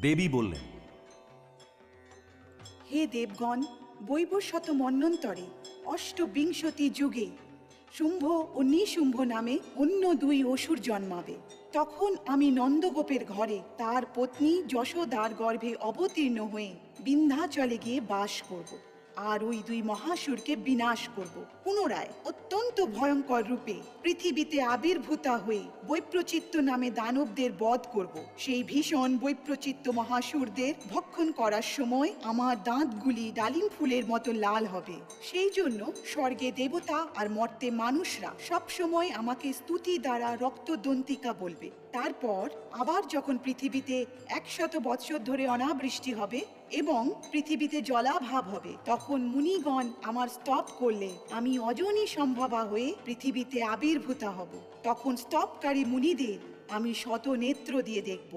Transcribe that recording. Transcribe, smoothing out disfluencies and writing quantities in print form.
দেবী বললেন, হে দেবগণ, বৈবশত মন্বন্তরে অষ্টবিংশতি যুগে শুম্ভ ও নিশুম্ভ নামে অন্য দুই অসুর জন্মাবে। তখন আমি নন্দগোপের ঘরে তার পত্নী যশোদার গর্ভে অবতীর্ণ হয়ে বিন্ধ্যাচলে গিয়ে বাস করব, আর ওই দুই মহাসুরকে বিনাশ করব। পুনরায় অত্যন্ত ভয়ঙ্কর রূপে পৃথিবীতে আবির্ভূতা হয়ে বৈপ্রচিত্ত নামে দানবদের বধ করব। সেই ভীষণ বৈপ্রচিত্ত মহাসুরদের ভক্ষণ করার সময় আমার দাঁতগুলি ডালিম ফুলের মতো লাল হবে। সেই জন্য স্বর্গে দেবতা আর মর্তে মানুষরা সব সময় আমাকে স্তুতি দ্বারা রক্তদন্তিকা বলবে। তারপর আবার যখন পৃথিবীতে 100 বৎসর ধরে অনাবৃষ্টি হবে এবং পৃথিবীতে জলাভাব হবে, তখন মুনিগণ আমার স্তব করলে আমি অজনী সম্ভবা হয়ে পৃথিবীতে আবির্ভূতা হব। তখন স্তবকারী মুনিদের আমি শত নেত্র দিয়ে দেখব।